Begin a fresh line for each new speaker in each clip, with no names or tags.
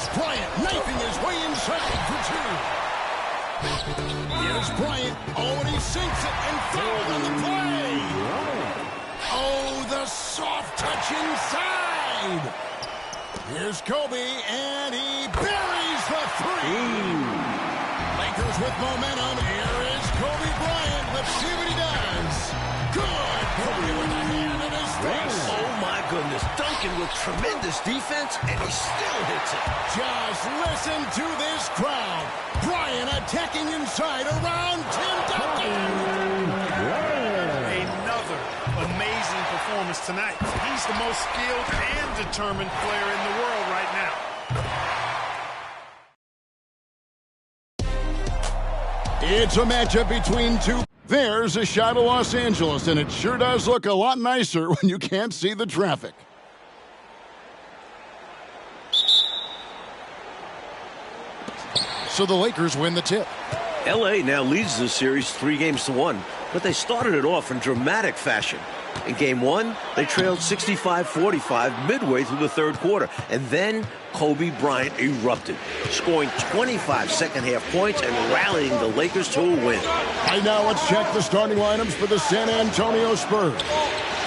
It's Bryant knifing his way inside for two. Here's Bryant. Oh, and he sinks it and fouled on the play. Oh, the soft touch inside. Here's Kobe, and he buries the three. Lakers with momentum. Here is Kobe Bryant. Let's see what he does. Good. Kobe with a hand in his face.
Oh, my goodness. Duncan with tremendous defense, and he still hits it.
Just listen to this crowd. Bryant attacking inside around Tim Duncan.
Another amazing performance tonight. He's the most skilled and determined player in the world right now.
It's a matchup between two. There's a shot of Los Angeles, and it sure does look a lot nicer when you can't see the traffic. So the Lakers win the tip.
L.A. now leads the series 3-1, but they started it off in dramatic fashion. In Game 1, they trailed 65-45 midway through the third quarter, and then Kobe Bryant erupted, scoring 25 second-half points and rallying the Lakers to a win.
Right now, let's check the starting lineups for the San Antonio Spurs.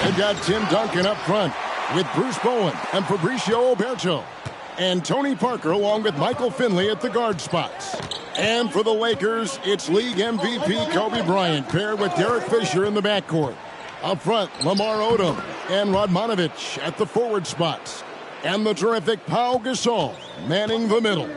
They've got Tim Duncan up front with Bruce Bowen and Fabricio Oberto, and Tony Parker along with Michael Finley at the guard spots. And for the Lakers, it's league MVP Kobe Bryant paired with Derek Fisher in the backcourt. Up front, Lamar Odom and Radmanovich at the forward spots. And the terrific Pau Gasol manning the middle.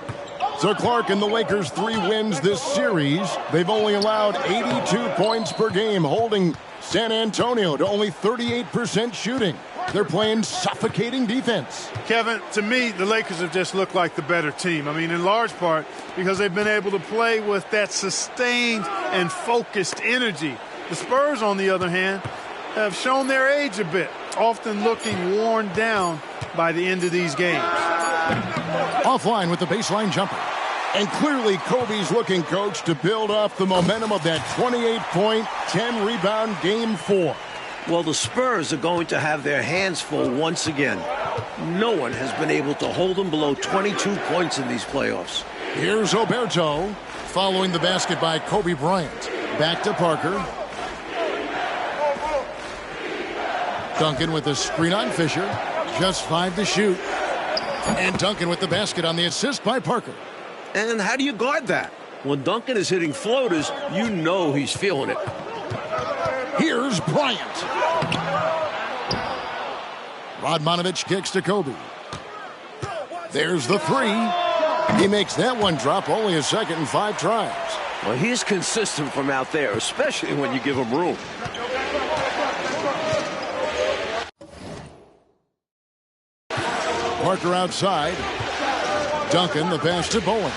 So Clark and the Lakers' 3 wins this series. They've only allowed 82 points per game, holding San Antonio to only 38% shooting. They're playing suffocating defense.
Kevin, to me, the Lakers have just looked like the better team. I mean, in large part because they've been able to play with that sustained and focused energy. The Spurs, on the other hand, have shown their age a bit, often looking worn down by the end of these games.
Offline with the baseline jumper. And clearly Kobe's looking, coach, to build off the momentum of that 28-point, 10-rebound Game 4.
Well, the Spurs are going to have their hands full once again. No one has been able to hold them below 22 points in these playoffs.
Here's Oberto following the basket by Kobe Bryant. Back to Parker. Duncan with a screen on Fisher. Just 5 to shoot. And Duncan with the basket on the assist by Parker.
And how do you guard that? When Duncan is hitting floaters, you know he's feeling it.
Here's Bryant. Radmanovich kicks to Kobe. There's the 3. He makes that one drop, only a second and 5 tries.
Well, he's consistent from out there, especially when you give him room.
Parker outside. Duncan, the pass to Bowen.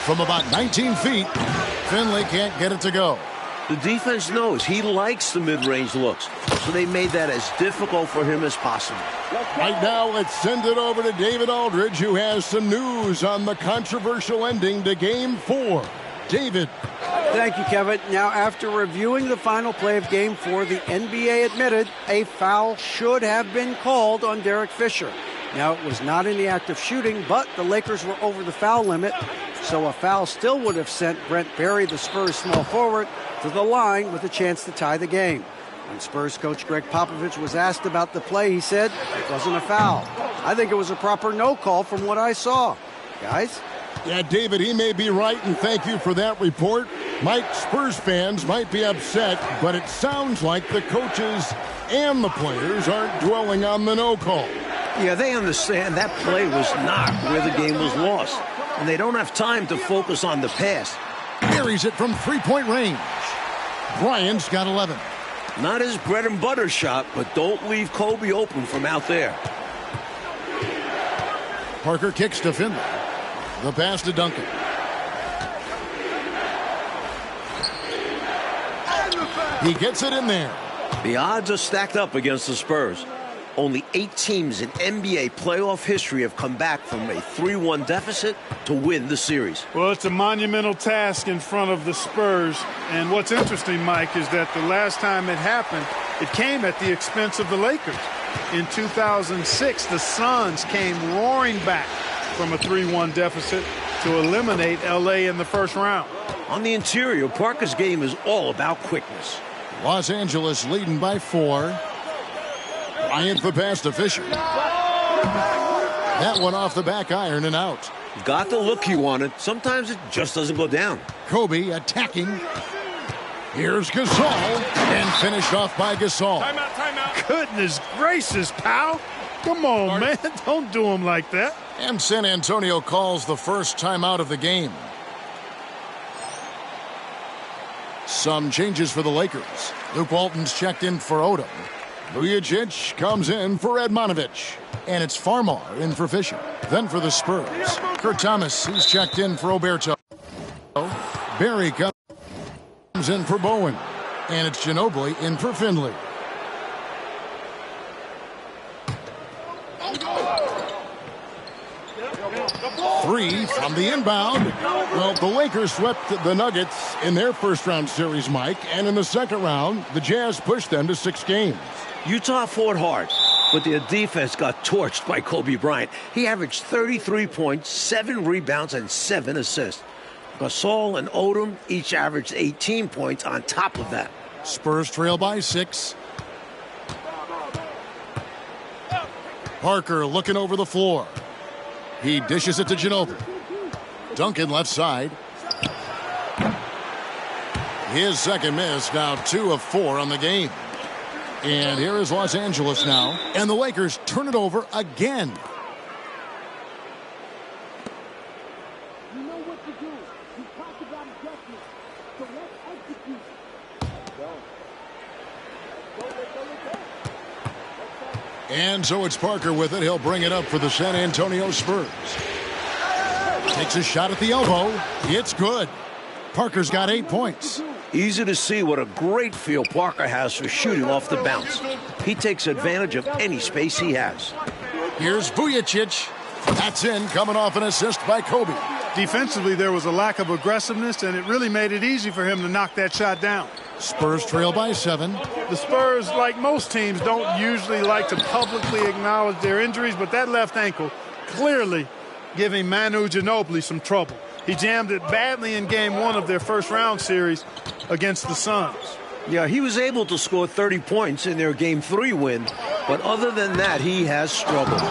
From about 19 feet, Finley can't get it to go.
The defense knows he likes the mid-range looks, so they made that as difficult for him as possible.
Right now, let's send it over to David Aldridge, who has some news on the controversial ending to Game 4. David.
Thank you, Kevin. Now, after reviewing the final play of Game 4, the NBA admitted a foul should have been called on Derek Fisher. Now, it was not in the act of shooting, but the Lakers were over the foul limit, so a foul still would have sent Brent Berry, the Spurs small forward, to the line with a chance to tie the game. When Spurs coach Greg Popovich was asked about the play, he said it wasn't a foul. I think it was a proper no call from what I saw. Guys?
Yeah, David, he may be right, and thank you for that report. Mike, Spurs fans might be upset, but it sounds like the coaches and the players aren't dwelling on the no call.
Yeah, they understand that play was not where the game was lost, and they don't have time to focus on the pass.
Buries it from three-point range. Bryant's got 11.
Not his bread and butter shot, but don't leave Kobe open from out there.
Parker kicks to Finley. The pass to Duncan. He gets it in there.
The odds are stacked up against the Spurs. Only 8 teams in NBA playoff history have come back from a 3-1 deficit to win the series.
Well, it's a monumental task in front of the Spurs. And what's interesting, Mike, is that the last time it happened, it came at the expense of the Lakers. In 2006, the Suns came roaring back from a 3-1 deficit to eliminate LA in the first round.
On the interior, Parker's game is all about quickness.
Los Angeles leading by 4. Bryant the pass to Fisher. That one off the back iron and out.
Got the look he wanted. Sometimes it just doesn't go down.
Kobe attacking. Here's Gasol, and finished off by Gasol.
Timeout. Goodness gracious, pal. Come on, man. Don't do him like that.
And San Antonio calls the first timeout of the game. Some changes for the Lakers. Luke Walton's checked in for Odom. Vujacic comes in for Edmanovich. And it's Farmar in for Fisher. Then for the Spurs, Kurt Thomas, who's checked in for Oberto. Barry comes in for Bowen. And it's Ginobili in for Finley. Three from the inbound. Well, the Lakers swept the Nuggets in their first-round series, Mike. And in the second round, the Jazz pushed them to 6 games.
Utah fought hard, but their defense got torched by Kobe Bryant. He averaged 33 points, 7 rebounds, and 7 assists. Gasol and Odom each averaged 18 points on top of that.
Spurs trail by 6. Parker looking over the floor. He dishes it to Ginobili. Duncan left side. His second miss, now 2 of 4 on the game. And here is Los Angeles now. And the Lakers turn it over again.
You know what to do. You talked about adjustment. So let's execute.
And so it's Parker with it. He'll bring it up for the San Antonio Spurs. Takes a shot at the elbow. It's good. Parker's got 8 points.
Easy to see what a great feel Parker has for shooting off the bounce. He takes advantage of any space he has.
Here's Vujacic. That's in, coming off an assist by Kobe.
Defensively, there was a lack of aggressiveness, and it really made it easy for him to knock that shot down.
Spurs trail by 7.
The Spurs, like most teams, don't usually like to publicly acknowledge their injuries, but that left ankle clearly giving Manu Ginobili some trouble. He jammed it badly in Game 1 of their first-round series against the Suns.
Yeah, he was able to score 30 points in their Game 3 win, but other than that, he has struggled.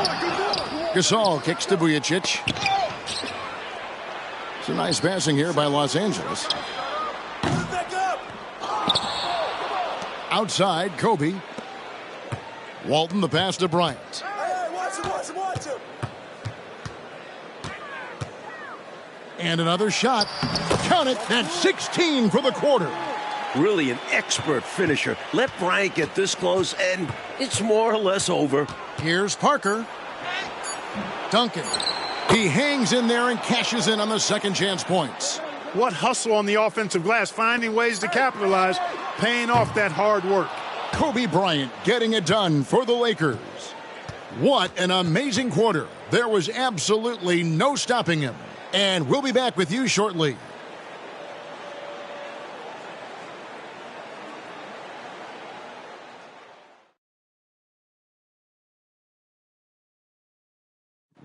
Gasol kicks to Vujacic. It's a nice passing here by Los Angeles. Outside, Kobe. Walton, the pass to Bryant.
Watch him.
And another shot. Count it. That's 16 for the quarter.
Really an expert finisher. Let Bryant get this close, and it's more or less over.
Here's Parker. Duncan. He hangs in there and cashes in on the second chance points.
What hustle on the offensive glass, finding ways to capitalize, paying off that hard work.
Kobe Bryant getting it done for the Lakers. What an amazing quarter. There was absolutely no stopping him. And we'll be back with you shortly.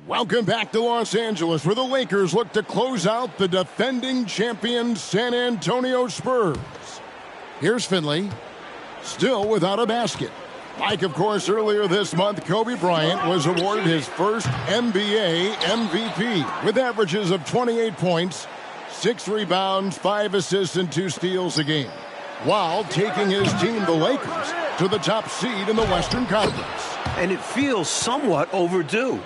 Welcome back to Los Angeles, where the Lakers look to close out the defending champion San Antonio Spurs. Here's Finley, still without a basket. Like, of course, earlier this month, Kobe Bryant was awarded his first NBA MVP with averages of 28 points, 6 rebounds, 5 assists, and 2 steals a game, while taking his team, the Lakers, to the top seed in the Western Conference.
And it feels somewhat overdue.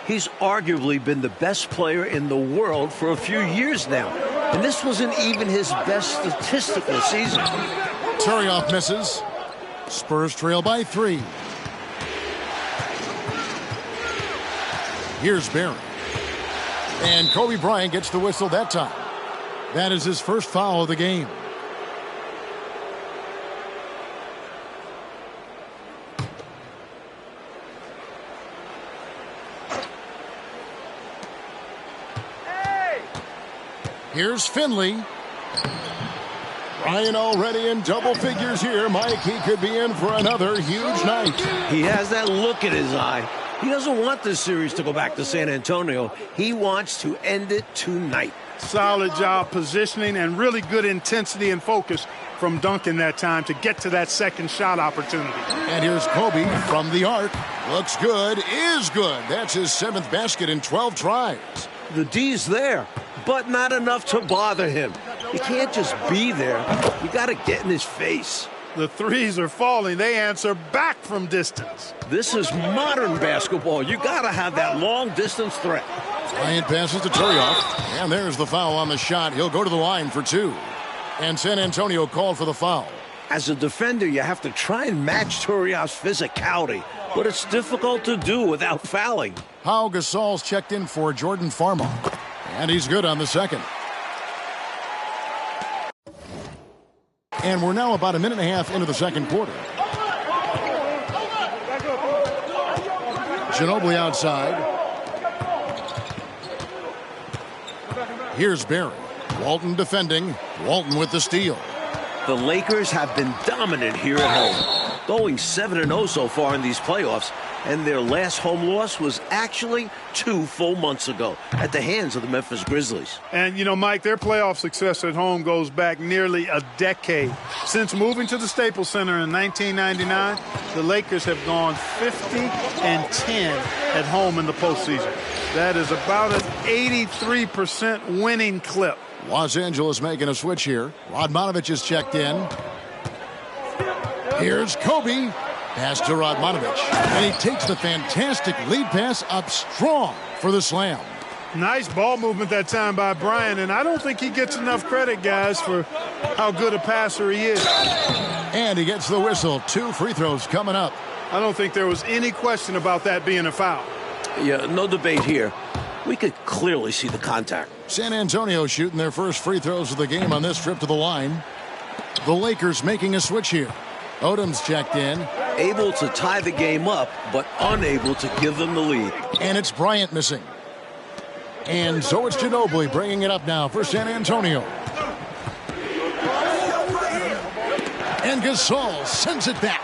He's arguably been the best player in the world for a few years now. And this wasn't even his best statistical season.
Turioff misses. Spurs trail by 3. Here's Barry. And Kobe Bryant gets the whistle that time. That is his first foul of the game. Here's Finley. Ryan already in double figures here. Mike, he could be in for another huge night.
He has that look in his eye. He doesn't want this series to go back to San Antonio. He wants to end it tonight.
Solid job positioning and really good intensity and focus from Duncan that time to get to that second shot opportunity.
And here's Kobe from the arc. Looks good, is good. That's his 7th basket in 12 tries.
The D's there, but not enough to bother him. You can't just be there. You got to get in his face.
The threes are falling. They answer back from distance.
This is modern basketball. You got to have that long-distance threat.
Bryant passes to Turioff, and there's the foul on the shot. He'll go to the line for 2. And San Antonio called for the foul.
As a defender, you have to try and match Turioff's physicality, but it's difficult to do without fouling.
Pau Gasol's checked in for Jordan Farmar, and he's good on the second. And we're now about a minute and a half into the second quarter. Ginobili outside. Here's Barry. Walton defending. Walton with the steal.
The Lakers have been dominant here at home, going 7-0 so far in these playoffs, and their last home loss was actually 2 full months ago at the hands of the Memphis Grizzlies.
And, you know, Mike, their playoff success at home goes back nearly a decade. Since moving to the Staples Center in 1999, the Lakers have gone 50-10 at home in the postseason. That is about an 83% winning clip.
Los Angeles making a switch here. Radmanovich is checked in. Here's Kobe. Pass to Radmanovich. And he takes the fantastic lead pass up strong for the slam.
Nice ball movement that time by Bryant, and I don't think he gets enough credit, guys, for how good a passer he is.
And he gets the whistle. 2 free throws coming up.
I don't think there was any question about that being a foul.
Yeah, no debate here. We could clearly see the contact.
San Antonio shooting their first free throws of the game on this trip to the line. The Lakers making a switch here. Odom's checked in.
Able to tie the game up, but unable to give them the lead.
And it's Bryant missing. And so it's Ginobili bringing it up now for San Antonio. And Gasol sends it back.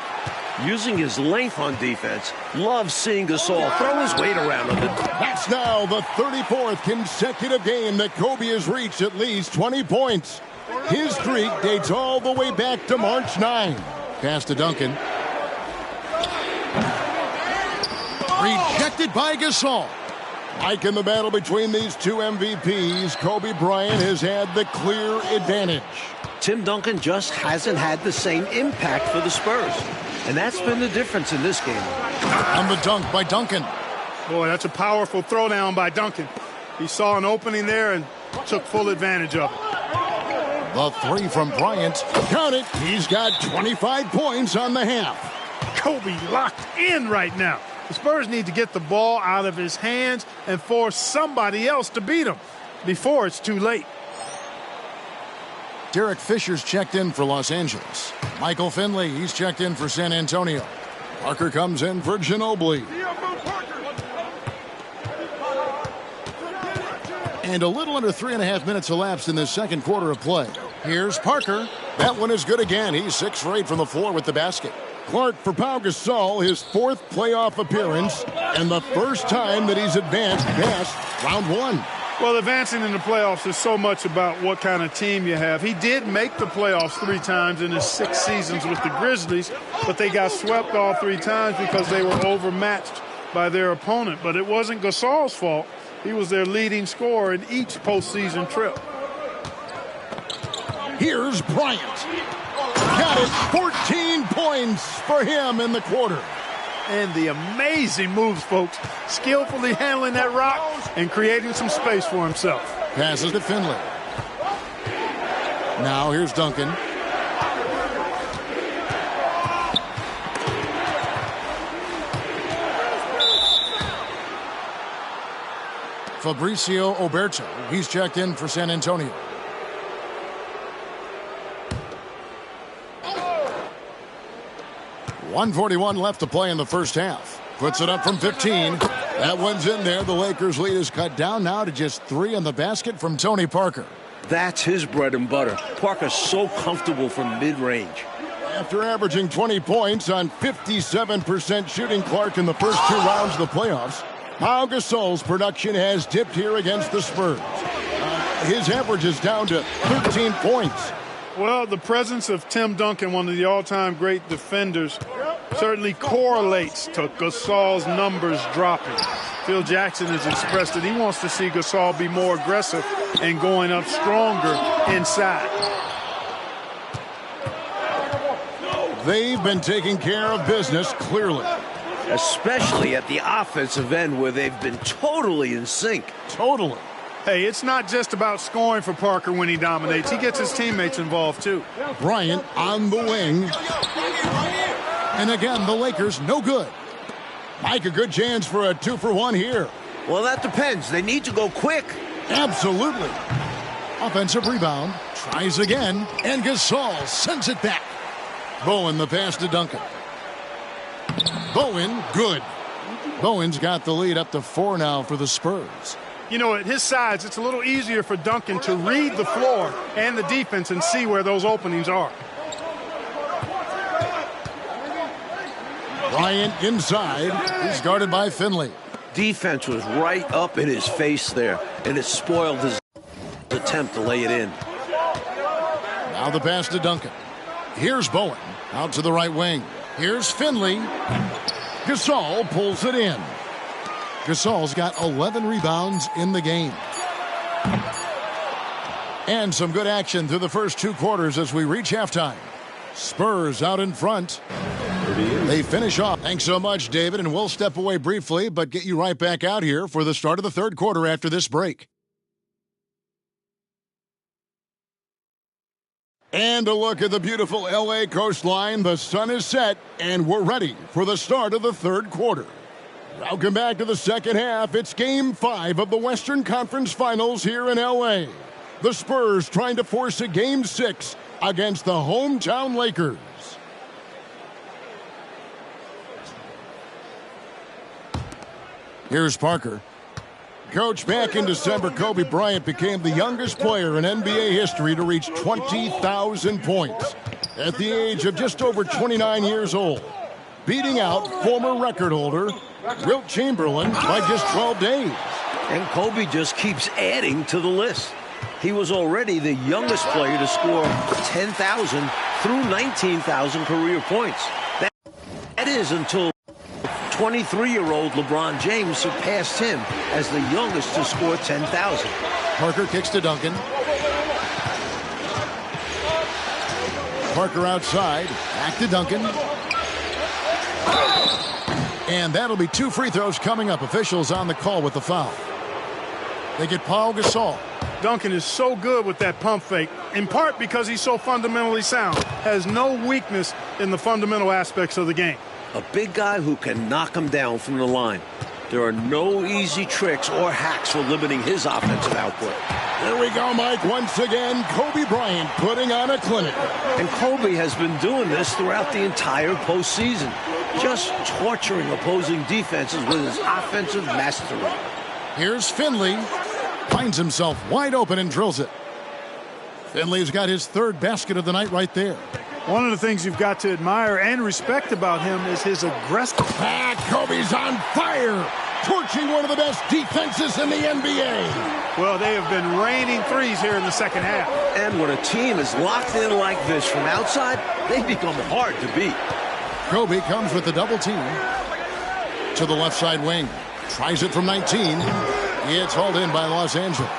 Using his length on defense. Loves seeing Gasol throw his weight around on it.
That's now the 34th consecutive game that Kobe has reached at least 20 points. His streak dates all the way back to March 9. Pass to Duncan. Rejected by Gasol. Like in the battle between these two MVPs, Kobe Bryant has had the clear advantage.
Tim Duncan just hasn't had the same impact for the Spurs. And that's been the difference in this game.
And the dunk by Duncan.
Boy, that's a powerful throwdown by Duncan. He saw an opening there and took full advantage of it.
The 3 from Bryant. Count it. He's got 25 points on the half.
Kobe locked in right now. The Spurs need to get the ball out of his hands and force somebody else to beat him before it's too late.
Derek Fisher's checked in for Los Angeles. Michael Finley, he's checked in for San Antonio. Parker comes in for Ginobili. And a little under 3.5 minutes elapsed in this second quarter of play. Here's Parker. That one is good again. He's 6 for 8 from the floor with the basket. Clark for Pau Gasol, his 4th playoff appearance, and the first time that he's advanced past round 1.
Well, advancing in the playoffs is so much about what kind of team you have. He did make the playoffs 3 times in his 6 seasons with the Grizzlies, but they got swept all 3 times because they were overmatched by their opponent. But it wasn't Gasol's fault. He was their leading scorer in each postseason trip.
Here's Bryant. Got it. 14 points for him in the quarter.
And the amazing moves, folks. Skillfully handling that rock and creating some space for himself.
Passes to Finley. Now here's Duncan. Fabricio Oberto. He's checked in for San Antonio. .141 left to play in the first half. Puts it up from 15. That one's in there. The Lakers' lead is cut down now to just 3 in the basket from Tony Parker.
That's his bread and butter. Parker's so comfortable from mid-range.
After averaging 20 points on 57% shooting, Clark, in the first 2 rounds of the playoffs, Pau Gasol's production has dipped here against the Spurs. His average is down to 13 points.
Well, the presence of Tim Duncan, one of the all-time great defenders, certainly correlates to Gasol's numbers dropping. Phil Jackson has expressed that he wants to see Gasol be more aggressive and going up stronger inside.
They've been taking care of business, clearly.
Especially at the offensive end where they've been totally in sync.
Totally.
Hey, it's not just about scoring for Parker when he dominates. He gets his teammates involved, too.
Bryant on the wing. And again, the Lakers no good. Mike, a good chance for a 2-for-1 here.
Well, that depends. They need to go quick.
Absolutely. Offensive rebound. Tries again. And Gasol sends it back. Bowen, the pass to Duncan. Bowen, good. Bowen's got the lead up to 4 now for the Spurs.
You know, at his size, it's a little easier for Duncan to read the floor and the defense and see where those openings are.
Bryant inside. He's guarded by Finley.
Defense was right up in his face there, and it spoiled his attempt to lay it in.
Now the pass to Duncan. Here's Bowen out to the right wing. Here's Finley. Gasol pulls it in. Gasol's got 11 rebounds in the game. And some good action through the first 2 quarters as we reach halftime. Spurs out in front. They finish off. Thanks so much, David, and we'll step away briefly, but get you right back out here for the start of the third quarter after this break. And a look at the beautiful L.A. coastline. The sun is set, and we're ready for the start of the third quarter. Welcome back to the second half. It's Game 5 of the Western Conference Finals here in L.A. The Spurs trying to force a Game 6 against the hometown Lakers. Here's Parker. Coach, back in December, Kobe Bryant became the youngest player in NBA history to reach 20,000 points at the age of just over 29 years old, beating out former record holder Wilt Chamberlain by just 12 days.
And Kobe just keeps adding to the list. He was already the youngest player to score 10,000 through 19,000 career points. That is until 23-year-old LeBron James surpassed him as the youngest to score 10,000.
Parker kicks to Duncan. Parker outside. Back to Duncan. And that'll be 2 free throws coming up. Officials on the call with the foul. They get Pau Gasol.
Duncan is so good with that pump fake, in part because he's so fundamentally sound. Has no weakness in the fundamental aspects of the game.
A big guy who can knock him down from the line. There are no easy tricks or hacks for limiting his offensive output.
There we go, Mike. Once again, Kobe Bryant putting on a clinic.
And Kobe has been doing this throughout the entire postseason, just torturing opposing defenses with his offensive mastery.
Here's Finley. Finds himself wide open and drills it. Finley's got his 3rd basket of the night right there.
One of the things you've got to admire and respect about him is his aggressive.
Kobe's on fire, torching one of the best defenses in the NBA.
Well, they have been raining threes here in the second half.
And when a team is locked in like this from outside, they become hard to beat.
Kobe comes with the double team to the left side wing. Tries it from 19. It's hauled in by Los Angeles.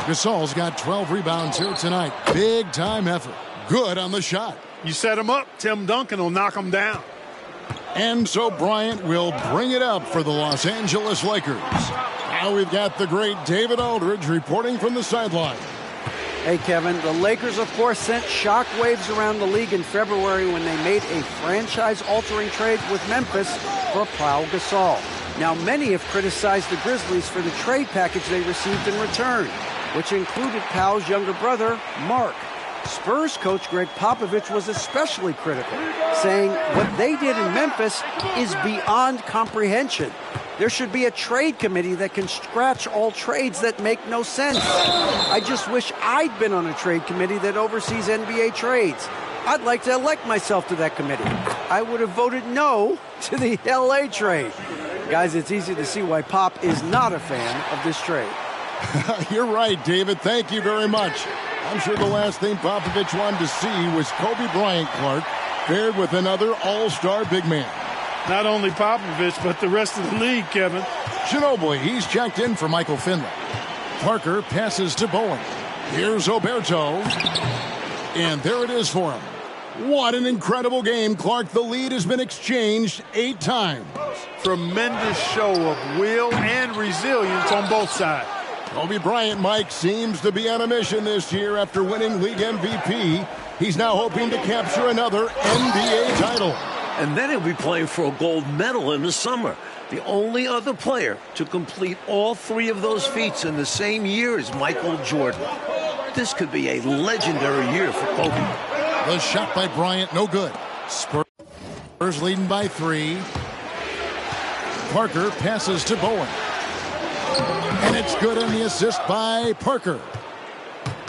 Gasol's got 12 rebounds here tonight. Big time effort. Good on the shot.
You set him up, Tim Duncan will knock him down.
And so Bryant will bring it up for the Los Angeles Lakers. Now we've got the great David Aldridge reporting from the sideline.
Hey, Kevin, the Lakers, of course, sent shockwaves around the league in February when they made a franchise-altering trade with Memphis for Pau Gasol. Now, many have criticized the Grizzlies for the trade package they received in return, which included Pau's younger brother, Mark. Spurs coach Greg Popovich was especially critical, saying what they did in Memphis is beyond comprehension. There should be a trade committee that can scratch all trades that make no sense. I just wish I'd been on a trade committee that oversees NBA trades. I'd like to elect myself to that committee. I would have voted no to the LA trade. Guys, it's easy to see why Pop is not a fan of this trade.
You're right, David. Thank you very much. I'm sure the last thing Popovich wanted to see was Kobe Bryant, Clark, paired with another all-star big man.
Not only Popovich, but the rest of the league, Kevin.
Ginobili, he's checked in for Michael Finley. Parker passes to Bowen. Here's Oberto. And there it is for him. What an incredible game, Clark. The lead has been exchanged 8 times.
Tremendous show of will and resilience on both sides.
Kobe Bryant, Mike, seems to be on a mission this year after winning league MVP. He's now hoping to capture another NBA title.
And then he'll be playing for a gold medal in the summer. The only other player to complete all 3 of those feats in the same year is Michael Jordan. This could be a legendary year for Kobe.
The shot by Bryant, no good. Spurs leading by 3. Parker passes to Bowen. And it's good on the assist by Parker.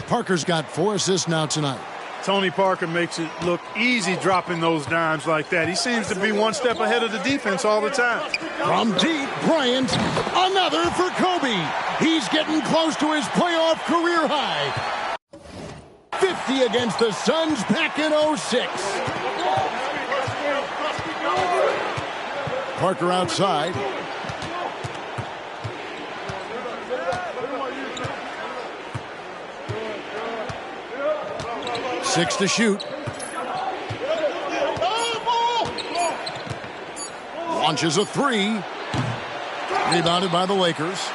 Parker's got 4 assists now tonight.
Tony Parker makes it look easy dropping those dimes like that. He seems to be one step ahead of the defense all the time.
From deep, Bryant, another for Kobe. He's getting close to his playoff career high. 50 against the Suns back in 06. Parker outside. Six to shoot. Launches a 3. Rebounded by the Lakers.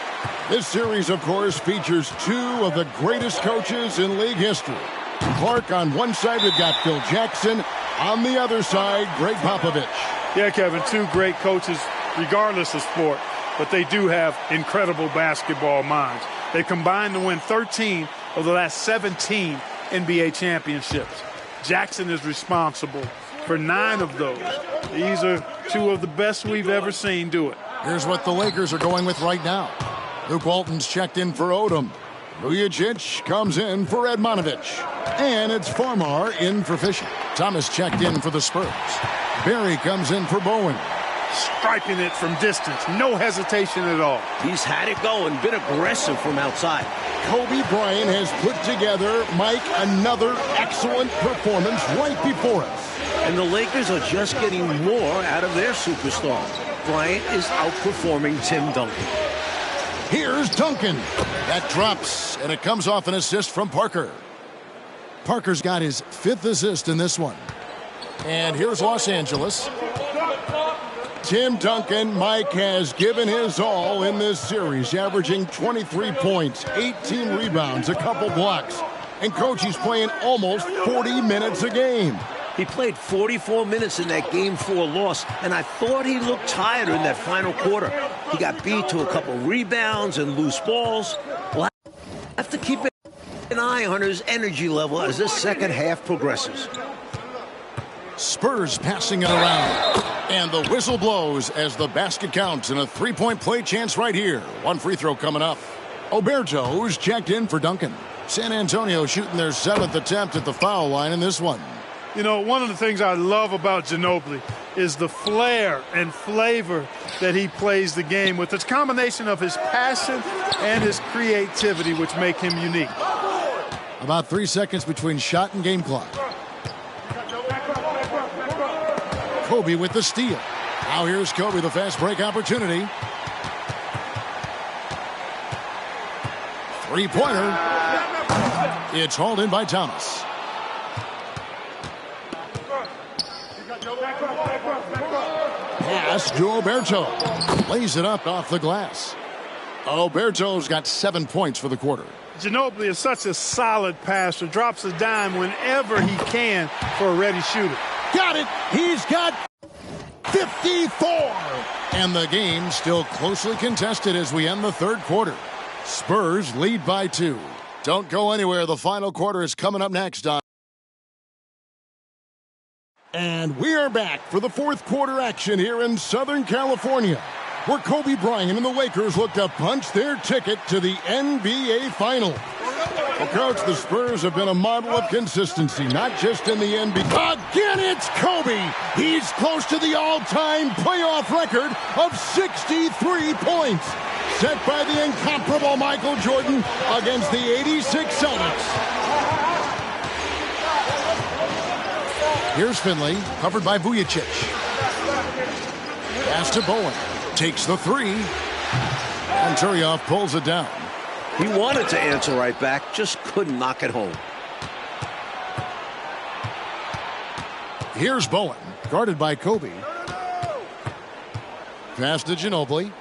This series, of course, features 2 of the greatest coaches in league history. Clark on one side, we've got Phil Jackson. On the other side, Greg Popovich.
Yeah, Kevin, 2 great coaches, regardless of sport, but they do have incredible basketball minds. They combined to win 13 of the last 17 NBA championships. Jackson is responsible for 9 of those. These are 2 of the best we've ever seen do it.
Here's what the Lakers are going with right now. Luke Walton's checked in for Odom. Vujacic comes in for Edmanovich. And it's Farmar in for Fisher. Thomas checked in for the Spurs. Barry comes in for Bowen.
Striping it from distance. No hesitation at all.
He's had it going, been aggressive from outside.
Kobe Bryant has put together, Mike, another excellent performance right before us.
And the Lakers are just getting more out of their superstar. Bryant is outperforming Tim Duncan.
Here's Duncan. That drops, and it comes off an assist from Parker. Parker's got his 5th assist in this one. And here's Los Angeles. Tim Duncan, Mike, has given his all in this series, averaging 23 points, 18 rebounds, a couple blocks. And, Coach, he's playing almost 40 minutes a game.
He played 44 minutes in that Game 4 loss, and I thought he looked tired in that final quarter. He got beat to a couple rebounds and loose balls. We'll have to keep an eye on his energy level as this second half progresses.
Spurs passing it around. And the whistle blows as the basket counts and a 3-point play chance right here. 1 free throw coming up. Oberto's checked in for Duncan. San Antonio shooting their 7th attempt at the foul line in this one.
You know, one of the things I love about Ginobili is the flair and flavor that he plays the game with. It's a combination of his passion and his creativity, which make him unique.
About 3 seconds between shot and game clock. Kobe with the steal. Now here's Kobe, the fast break opportunity. 3-pointer. It's hauled in by Thomas. Pass to Oberto. Lays it up off the glass. Oberto's got 7 points for the quarter.
Ginobili is such a solid passer. Drops a dime whenever he can for a ready shooter.
Got it. He's got 54. And the game still closely contested as we end the 3rd quarter. Spurs lead by 2. Don't go anywhere. The final quarter is coming up next on. And we are back for the 4th quarter action here in Southern California. where Kobe Bryant and the Lakers look to punch their ticket to the NBA Finals. Well, Coach, the Spurs have been a model of consistency, not just in the NBA. Again, it's Kobe. He's close to the all-time playoff record of 63 points, set by the incomparable Michael Jordan against the 86 Celtics. Here's Finley, covered by Vujacic. Pass to Bowen. Takes the three. And Turioff pulls it down.
He wanted to answer right back, just couldn't knock it home.
Here's Bowen, guarded by Kobe. Pass to Ginobili.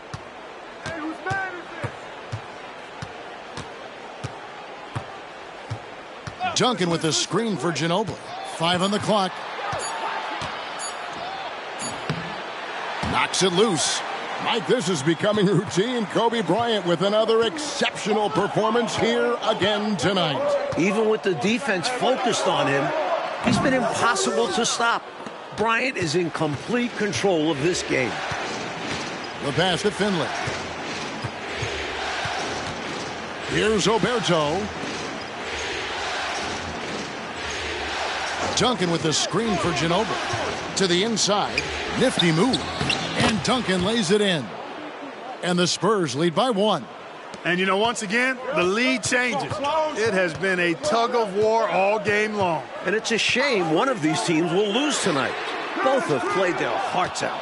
Duncan with the screen for Ginobili. 5 on the clock. Knocks it loose. Mike, this is becoming routine. Kobe Bryant with another exceptional performance here again tonight.
Even with the defense focused on him, he's been impossible to stop. Bryant is in complete control of this game.
The pass to Finley. Here's Oberto. Duncan with the screen for Ginobili. To the inside. Nifty move. And Duncan lays it in. And the Spurs lead by 1.
And, you know, once again, the lead changes. It has been a tug of war all game long.
And it's a shame one of these teams will lose tonight. Both have played their hearts out.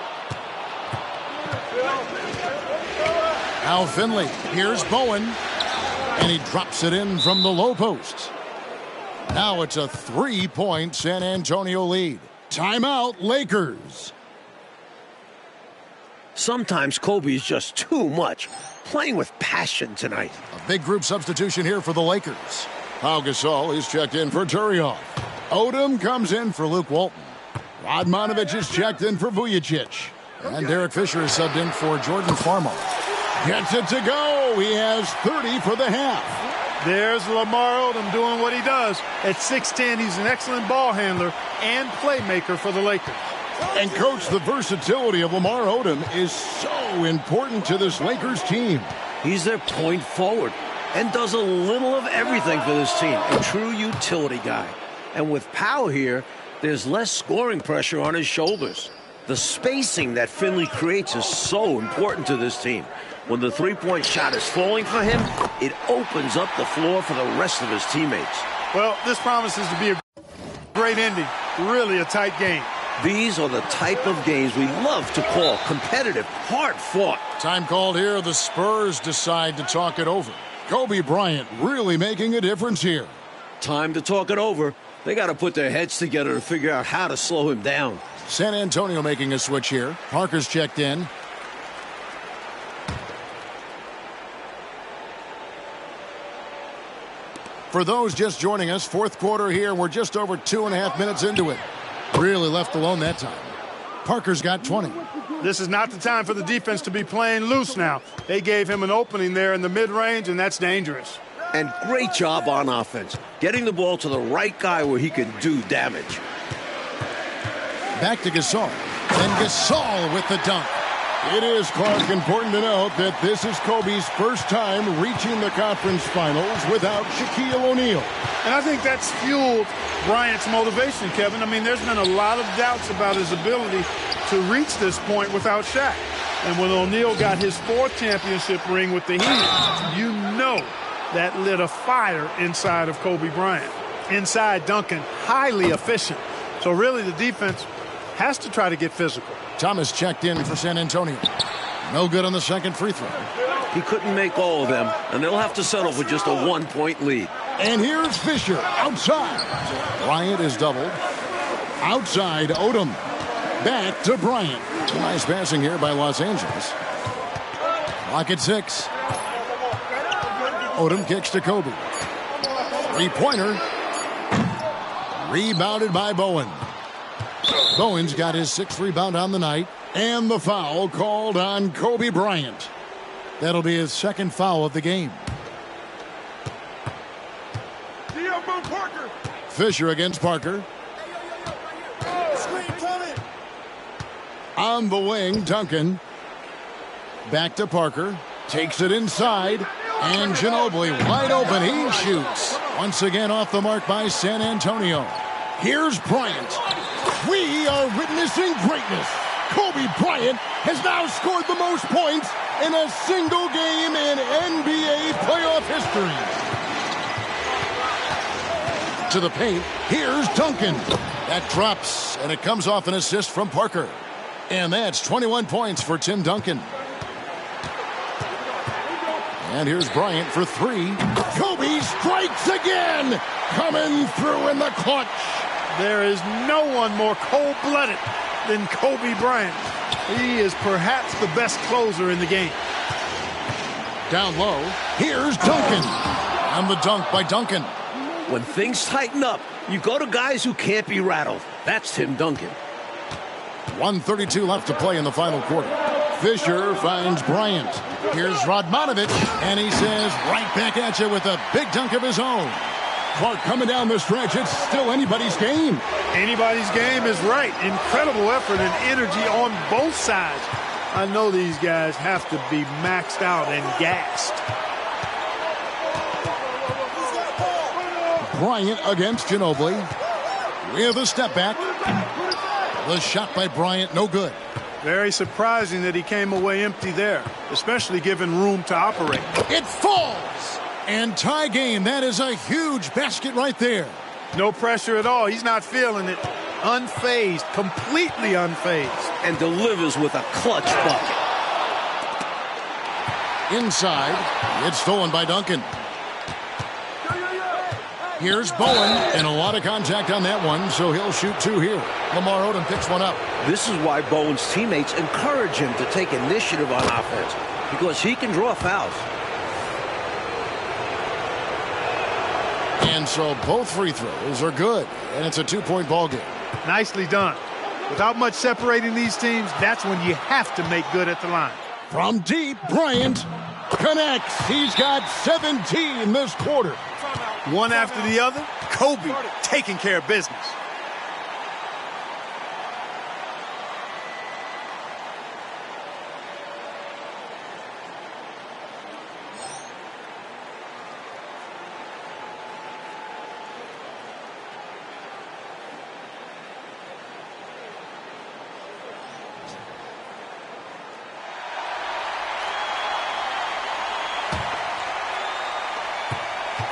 Al Finley. Here's Bowen. And he drops it in from the low post. Now it's a 3-point San Antonio lead. Timeout, Lakers.
Sometimes Kobe is just too much, playing with passion tonight.
A big group substitution here for the Lakers. Pau Gasol is checked in for Turioff. Odom comes in for Luke Walton. Radmanovic is checked in for Vujacic. And Derek Fisher is subbed in for Jordan Farmer. Gets it to go. He has 30 for the half.
There's Lamar Odom doing what he does. At 6'10", he's an excellent ball handler and playmaker for the Lakers.
And, Coach, the versatility of Lamar Odom is so important to this Lakers team.
He's their point forward and does a little of everything for this team. A true utility guy. And with Powell here, there's less scoring pressure on his shoulders. The spacing that Finley creates is so important to this team. When the three-point shot is falling for him, it opens up the floor for the rest of his teammates.
Well, this promises to be a great ending. Really a tight game.
These are the type of games we love to call competitive, hard-fought.
Time called here. The Spurs decide to talk it over. Kobe Bryant really making a difference here.
Time to talk it over. They got to put their heads together to figure out how to slow him down.
San Antonio making a switch here. Parker's checked in. For those just joining us, fourth quarter here. We're just over 2.5 minutes into it. Really left alone that time. Parker's got 20.
This is not the time for the defense to be playing loose now. They gave him an opening there in the mid-range, and that's dangerous.
And great job on offense, getting the ball to the right guy where he can do damage.
Back to Gasol. And Gasol with the dunk. It is, Clark, important to note that this is Kobe's first time reaching the conference finals without Shaquille O'Neal.
And I think that's fueled Bryant's motivation, Kevin. I mean, there's been a lot of doubts about his ability to reach this point without Shaq. And when O'Neal got his 4th championship ring with the Heat, you know that lit a fire inside of Kobe Bryant. Inside Duncan, highly efficient. So really the defense has to try to get physical.
Thomas checked in for San Antonio. No good on the second free throw.
He couldn't make all of them, and they'll have to settle for just a 1-point lead.
And here's Fisher outside. Bryant is doubled. Outside Odom. Back to Bryant. Nice passing here by Los Angeles. Clock at 6. Odom kicks to Kobe. Three-pointer. Rebounded by Bowen. Bowen's got his 6th rebound on the night. And the foul called on Kobe Bryant. That'll be his 2nd foul of the game. Fisher against Parker. On the wing, Duncan. Back to Parker. Takes it inside. And Ginobili wide open. He shoots. Once again off the mark by San Antonio. Here's Bryant. We are witnessing greatness. Kobe Bryant has now scored the most points in a single game in NBA playoff history. To the paint. Here's Duncan. That drops, and it comes off an assist from Parker. And that's 21 points for Tim Duncan. And here's Bryant for three. Kobe strikes again. Coming through in the clutch.
There is no one more cold-blooded than Kobe Bryant. He is perhaps the best closer in the game.
Down low. Here's Duncan. And the dunk by Duncan.
When things tighten up, you go to guys who can't be rattled. That's Tim Duncan.
1:32 left to play in the final quarter. Fisher finds Bryant. Here's Radmanovic, and he says right back at you with a big dunk of his own. Clark coming down the stretch. It's still anybody's game.
Anybody's game is right. Incredible effort and energy on both sides. I know these guys have to be maxed out and gassed.
Bryant against Ginobili. With a step back. The shot by Bryant, no good.
Very surprising that he came away empty there, especially given room to operate.
It falls! And tie game. That is a huge basket right there.
No pressure at all. He's not feeling it. Unfazed, completely unfazed.
And delivers with a clutch bucket.
Inside. It's stolen by Duncan. Here's Bowen, and a lot of contact on that one, so he'll shoot two here. Lamar Odom picks one up.
This is why Bowen's teammates encourage him to take initiative on offense, because he can draw fouls.
And so both free throws are good, and it's a two-point ball game.
Nicely done. Without much separating these teams, that's when you have to make good at the line.
From deep, Bryant connects. He's got 17 this quarter.
One after the other, Kobe taking care of business.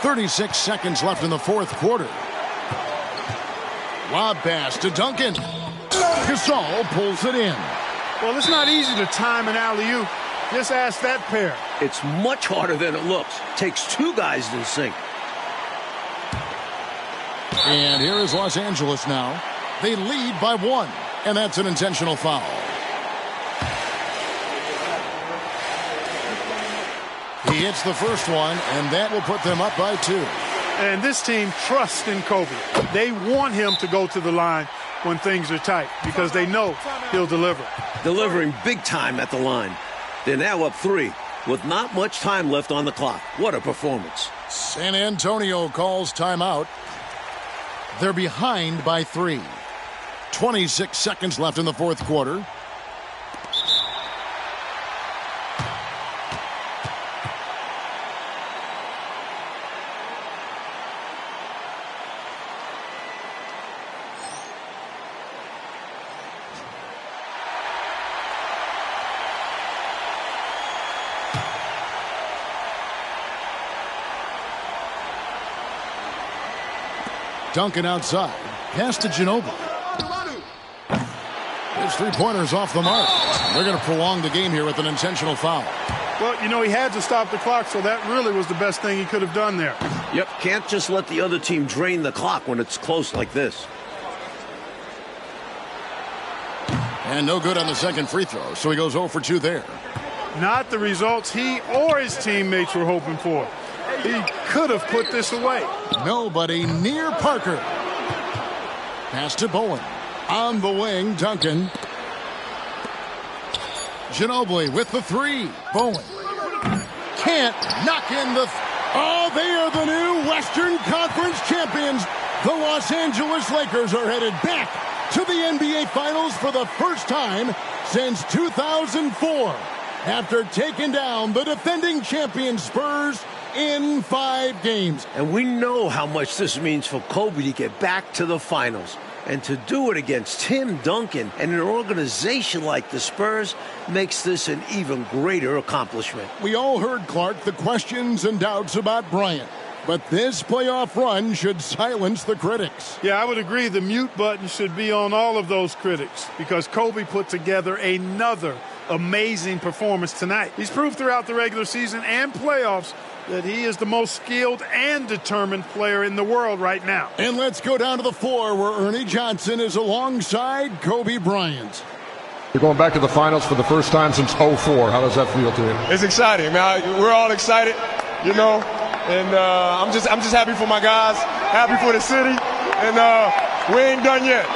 .36 seconds left in the fourth quarter. Lob pass to Duncan. Gasol pulls it in.
Well, it's not easy to time an alley-oop. Just ask that pair.
It's much harder than it looks. Takes two guys to sink.
And here is Los Angeles now. They lead by one, and that's an intentional foul. He hits the first one, and that will put them up by two.
And this team trusts in Kobe. They want him to go to the line when things are tight because they know he'll deliver.
Delivering big time at the line. They're now up three with not much time left on the clock. What a performance.
San Antonio calls timeout. They're behind by three. 26 seconds left in the fourth quarter. Duncan outside. Pass to Ginobili. His three-pointers off the mark. They're going to prolong the game here with an intentional foul.
Well, you know, he had to stop the clock, so that really was the best thing he could have done there.
Yep, can't just let the other team drain the clock when it's close like this.
And no good on the second free throw, so he goes 0 for 2 there.
Not the results he or his teammates were hoping for. He could have put this away.
Nobody near Parker. Pass to Bowen. On the wing, Duncan. Ginobili with the three. Bowen. Can't knock in the... Oh, they are the new Western Conference champions. The Los Angeles Lakers are headed back to the NBA Finals for the first time since 2004. after taking down the defending champion Spurs in 5 games.
And we know how much this means for Kobe to get back to the finals. And to do it against Tim Duncan and an organization like the Spurs makes this an even greater accomplishment.
We all heard, Clark, the questions and doubts about Bryant. But this playoff run should silence the critics.
Yeah, I would agree. The mute button should be on all of those critics because Kobe put together another amazing performance tonight. He's proved throughout the regular season and playoffs that he is the most skilled and determined player in the world right now.
And let's go down to the floor where Ernie Johnson is alongside Kobe Bryant.
You're going back to the finals for the first time since '04. How does that feel to you?
It's exciting, man. We're all excited, you know, and I'm just happy for my guys, happy for the city, and we ain't done yet.